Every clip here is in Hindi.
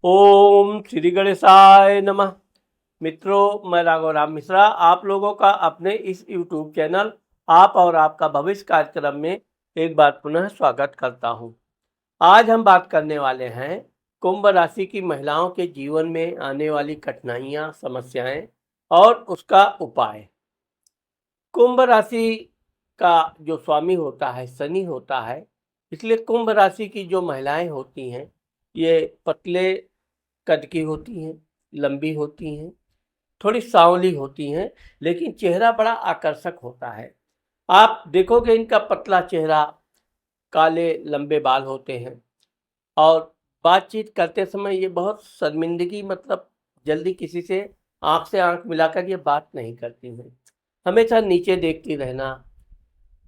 ओम श्री गणेशाय नमः। मित्रों, मैं राघव राम मिश्रा आप लोगों का अपने इस YouTube चैनल आप और आपका भविष्य कार्यक्रम में एक बार पुनः स्वागत करता हूं। आज हम बात करने वाले हैं कुंभ राशि की महिलाओं के जीवन में आने वाली कठिनाइयां, समस्याएं और उसका उपाय। कुंभ राशि का जो स्वामी होता है शनि होता है, इसलिए कुंभ राशि की जो महिलाएं होती हैं ये पतले कद की होती हैं, लंबी होती हैं, थोड़ी सांवली होती हैं, लेकिन चेहरा बड़ा आकर्षक होता है। आप देखोगे इनका पतला चेहरा, काले लंबे बाल होते हैं और बातचीत करते समय ये बहुत शर्मिंदगी मतलब जल्दी किसी से आंख मिलाकर ये बात नहीं करती हैं। हमेशा नीचे देखती रहना।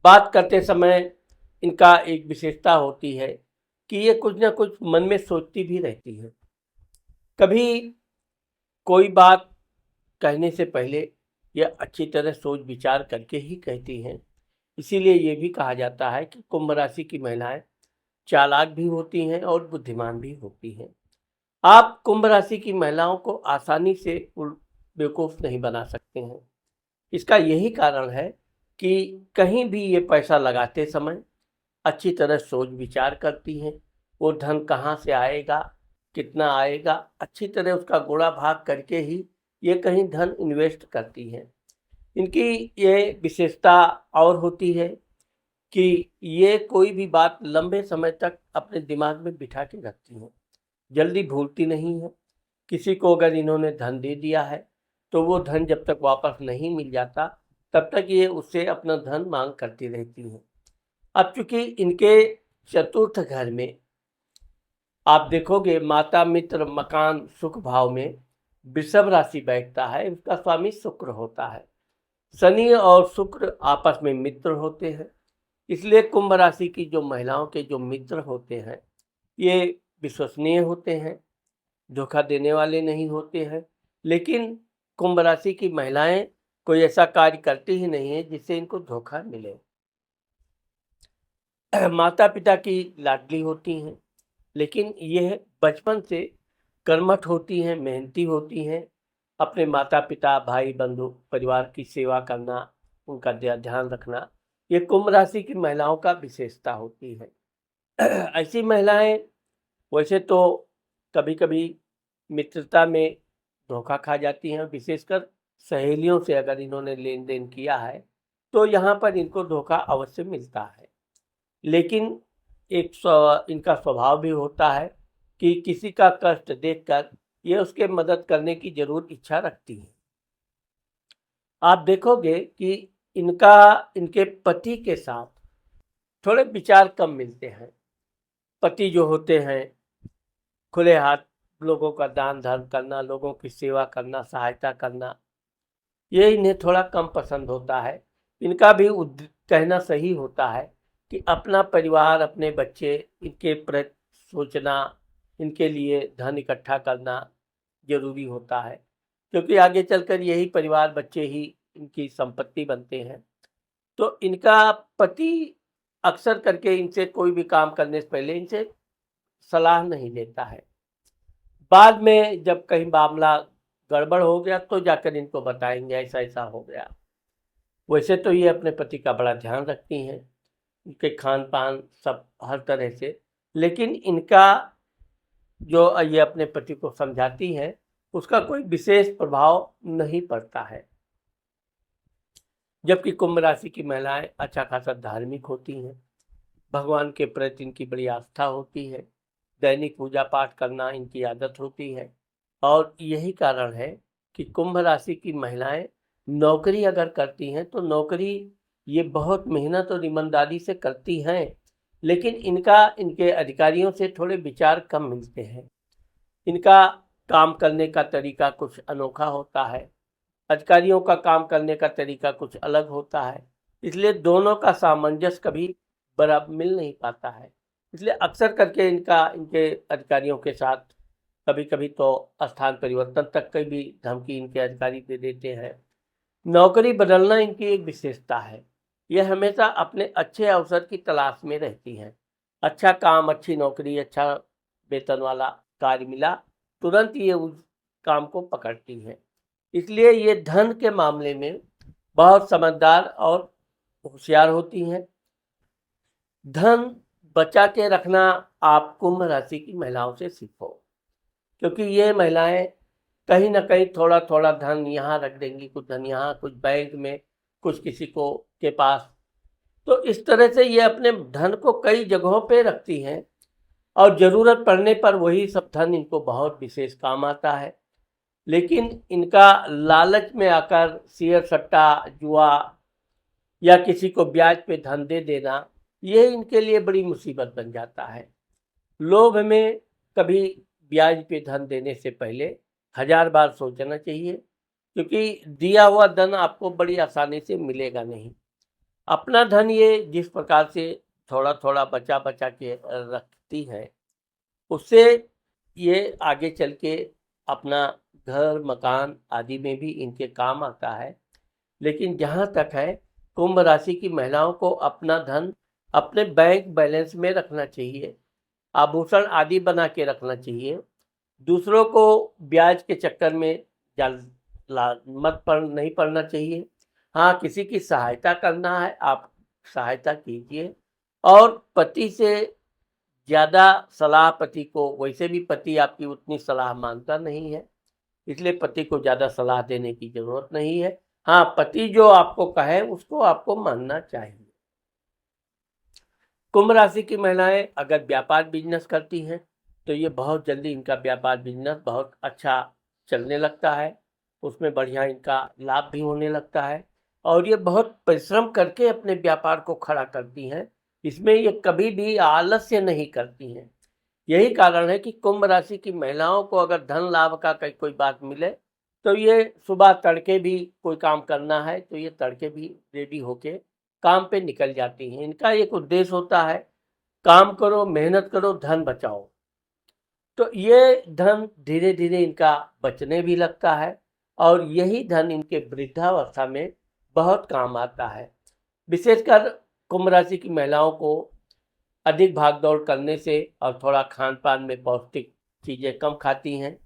बात करते समय इनका एक विशेषता होती है कि ये कुछ ना कुछ मन में सोचती भी रहती हैं। कभी कोई बात कहने से पहले यह अच्छी तरह सोच विचार करके ही कहती हैं। इसीलिए ये भी कहा जाता है कि कुंभ राशि की महिलाएं चालाक भी होती हैं और बुद्धिमान भी होती हैं। आप कुंभ राशि की महिलाओं को आसानी से बेवकूफ़ नहीं बना सकते हैं। इसका यही कारण है कि कहीं भी ये पैसा लगाते समय अच्छी तरह सोच विचार करती हैं। वो धन कहाँ से आएगा, कितना आएगा, अच्छी तरह उसका गुणा भाग करके ही ये कहीं धन इन्वेस्ट करती हैं। इनकी ये विशेषता और होती है कि ये कोई भी बात लंबे समय तक अपने दिमाग में बिठा के रखती हैं, जल्दी भूलती नहीं है। किसी को अगर इन्होंने धन दे दिया है तो वो धन जब तक वापस नहीं मिल जाता तब तक ये उससे अपना धन मांग करती रहती हैं। अब चूंकि इनके चतुर्थ घर में आप देखोगे माता मित्र मकान सुख भाव में वृषभ राशि बैठता है, उसका स्वामी शुक्र होता है। शनि और शुक्र आपस में मित्र होते हैं, इसलिए कुंभ राशि की जो महिलाओं के जो मित्र होते हैं ये विश्वसनीय होते हैं, धोखा देने वाले नहीं होते हैं। लेकिन कुंभ राशि की महिलाएं कोई ऐसा कार्य करती ही नहीं है जिससे इनको धोखा मिले। माता पिता की लाडली होती हैं, लेकिन यह बचपन से कर्मठ होती हैं, मेहनती होती हैं। अपने माता पिता भाई बंधु परिवार की सेवा करना, उनका ध्यान रखना, ये कुंभ राशि की महिलाओं का विशेषता होती है। ऐसी महिलाएं वैसे तो कभी कभी मित्रता में धोखा खा जाती हैं, विशेषकर सहेलियों से अगर इन्होंने लेन देन किया है तो यहाँ पर इनको धोखा अवश्य मिलता है। लेकिन इनका स्वभाव भी होता है कि किसी का कष्ट देखकर ये उसके मदद करने की जरूर इच्छा रखती है। आप देखोगे कि इनके पति के साथ थोड़े विचार कम मिलते हैं। पति जो होते हैं खुले हाथ लोगों का दान धर्म करना, लोगों की सेवा करना, सहायता करना, ये इन्हें थोड़ा कम पसंद होता है। इनका भी कहना सही होता है कि अपना परिवार, अपने बच्चे, इनके प्रति सोचना, इनके लिए धन इकट्ठा करना जरूरी होता है, क्योंकि आगे चलकर यही परिवार बच्चे ही इनकी संपत्ति बनते हैं। तो इनका पति अक्सर करके इनसे कोई भी काम करने से पहले इनसे सलाह नहीं लेता है। बाद में जब कहीं मामला गड़बड़ हो गया तो जाकर इनको बताएंगे ऐसा ऐसा हो गया। वैसे तो ये अपने पति का बड़ा ध्यान रखती हैं, उनके खान पान सब हर तरह से। लेकिन इनका जो ये अपने पति को समझाती हैं उसका कोई विशेष प्रभाव नहीं पड़ता है। जबकि कुंभ राशि की महिलाएं अच्छा खासा धार्मिक होती हैं, भगवान के प्रति इनकी बड़ी आस्था होती है, दैनिक पूजा पाठ करना इनकी आदत होती है। और यही कारण है कि कुंभ राशि की महिलाएं नौकरी अगर करती हैं तो नौकरी ये बहुत मेहनत और ईमानदारी से करती हैं, लेकिन इनके अधिकारियों से थोड़े विचार कम मिलते हैं। इनका काम करने का तरीका कुछ अनोखा होता है, अधिकारियों का काम करने का तरीका कुछ अलग होता है, इसलिए दोनों का सामंजस्य कभी बराबर मिल नहीं पाता है। इसलिए अक्सर करके इनके अधिकारियों के साथ कभी कभी तो स्थान परिवर्तन तक की भी धमकी इनके अधिकारी दे देते हैं। नौकरी बदलना इनकी एक विशेषता है, यह हमेशा अपने अच्छे अवसर की तलाश में रहती हैं। अच्छा काम, अच्छी नौकरी, अच्छा वेतन वाला कार्य मिला तुरंत ये उस काम को पकड़ती हैं। इसलिए ये धन के मामले में बहुत समझदार और होशियार होती हैं। धन बचा के रखना आप कुंभ राशि की महिलाओं से सीखो, क्योंकि ये महिलाएं कहीं ना कहीं थोड़ा थोड़ा धन यहाँ रख देंगी, कुछ धन यहाँ, कुछ बैंक में, कुछ किसी को के पास। तो इस तरह से ये अपने धन को कई जगहों पे रखती हैं और ज़रूरत पड़ने पर वही सब धन इनको बहुत विशेष काम आता है। लेकिन इनका लालच में आकर शेयर सट्टा, जुआ या किसी को ब्याज पे धन दे देना, ये इनके लिए बड़ी मुसीबत बन जाता है। लोभ में कभी ब्याज पे धन देने से पहले 1000 बार सोचना चाहिए, क्योंकि दिया हुआ धन आपको बड़ी आसानी से मिलेगा नहीं। अपना धन ये जिस प्रकार से थोड़ा थोड़ा बचा बचा के रखती है, उससे ये आगे चल के अपना घर मकान आदि में भी इनके काम आता है। लेकिन जहाँ तक है, कुंभ राशि की महिलाओं को अपना धन अपने बैंक बैलेंस में रखना चाहिए, आभूषण आदि बना के रखना चाहिए। दूसरों को ब्याज के चक्कर में नहीं पड़ना चाहिए। हाँ, किसी की सहायता करना है, आप सहायता कीजिए। और पति से ज़्यादा सलाह पति को, वैसे भी पति आपकी उतनी सलाह मानता नहीं है, इसलिए पति को ज़्यादा सलाह देने की ज़रूरत नहीं है। हाँ, पति जो आपको कहे उसको आपको मानना चाहिए। कुंभ राशि की महिलाएं अगर व्यापार बिजनेस करती हैं तो ये बहुत जल्दी इनका व्यापार बिजनेस बहुत अच्छा चलने लगता है, उसमें बढ़िया इनका लाभ भी होने लगता है और ये बहुत परिश्रम करके अपने व्यापार को खड़ा करती हैं। इसमें ये कभी भी आलस्य नहीं करती हैं। यही कारण है कि कुंभ राशि की महिलाओं को अगर धन लाभ का कोई बात मिले तो ये सुबह तड़के भी कोई काम करना है तो ये तड़के भी रेडी होके काम पे निकल जाती हैं। इनका एक उद्देश्य होता है, काम करो, मेहनत करो, धन बचाओ। तो ये धन धीरे धीरे इनका बचने भी लगता है और यही धन इनके वृद्धावस्था में बहुत काम आता है। विशेषकर कुंभ राशि की महिलाओं को अधिक भागदौड़ करने से और थोड़ा खान पान में पौष्टिक चीज़ें कम खाती हैं,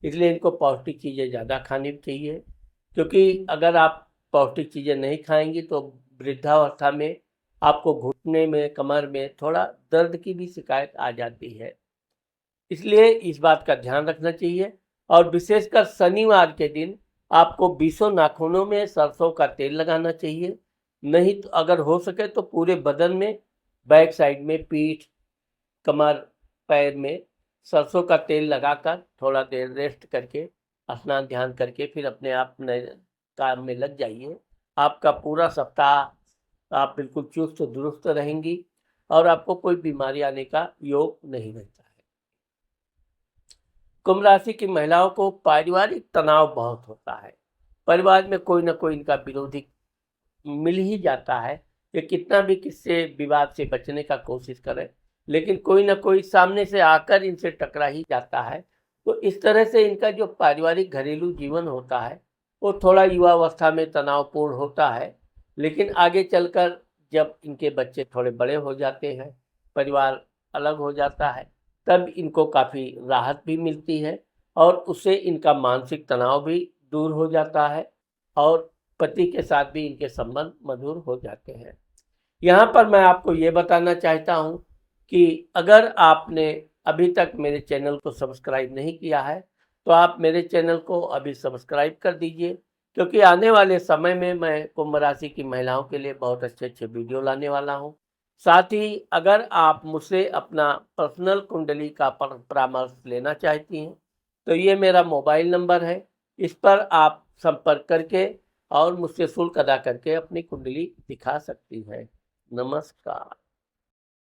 इसलिए इनको पौष्टिक चीज़ें ज़्यादा खानी चाहिए। क्योंकि अगर आप पौष्टिक चीज़ें नहीं खाएंगी तो वृद्धावस्था में आपको घुटने में, कमर में थोड़ा दर्द की भी शिकायत आ जाती है। इसलिए इस बात का ध्यान रखना चाहिए। और विशेषकर शनिवार के दिन आपको बीसों नाखूनों में सरसों का तेल लगाना चाहिए। नहीं तो अगर हो सके तो पूरे बदन में, बैक साइड में, पीठ, कमर, पैर में सरसों का तेल लगाकर थोड़ा देर रेस्ट करके, स्नान ध्यान करके फिर अपने आप नए काम में लग जाइए। आपका पूरा सप्ताह आप बिल्कुल चुस्त दुरुस्त रहेंगी और आपको कोई बीमारी आने का योग नहीं रहता है। कुंभ राशि की महिलाओं को पारिवारिक तनाव बहुत होता है। परिवार में कोई ना कोई इनका विरोधी मिल ही जाता है। ये कितना भी किससे विवाद से बचने का कोशिश करे, लेकिन कोई ना कोई सामने से आकर इनसे टकरा ही जाता है। तो इस तरह से इनका जो पारिवारिक घरेलू जीवन होता है वो थोड़ा युवावस्था में तनावपूर्ण होता है। लेकिन आगे चलकर जब इनके बच्चे थोड़े बड़े हो जाते हैं, परिवार अलग हो जाता है, तब इनको काफ़ी राहत भी मिलती है और उससे इनका मानसिक तनाव भी दूर हो जाता है और पति के साथ भी इनके संबंध मधुर हो जाते हैं। यहाँ पर मैं आपको ये बताना चाहता हूँ कि अगर आपने अभी तक मेरे चैनल को सब्सक्राइब नहीं किया है तो आप मेरे चैनल को अभी सब्सक्राइब कर दीजिए, क्योंकि आने वाले समय में मैं कुंभ राशि की महिलाओं के लिए बहुत अच्छे अच्छे वीडियो लाने वाला हूँ। साथ ही अगर आप मुझसे अपना पर्सनल कुंडली का परामर्श लेना चाहती हैं तो ये मेरा मोबाइल नंबर है, इस पर आप संपर्क करके और मुझसे शुल्क अदा करके अपनी कुंडली दिखा सकती हैं। नमस्कार।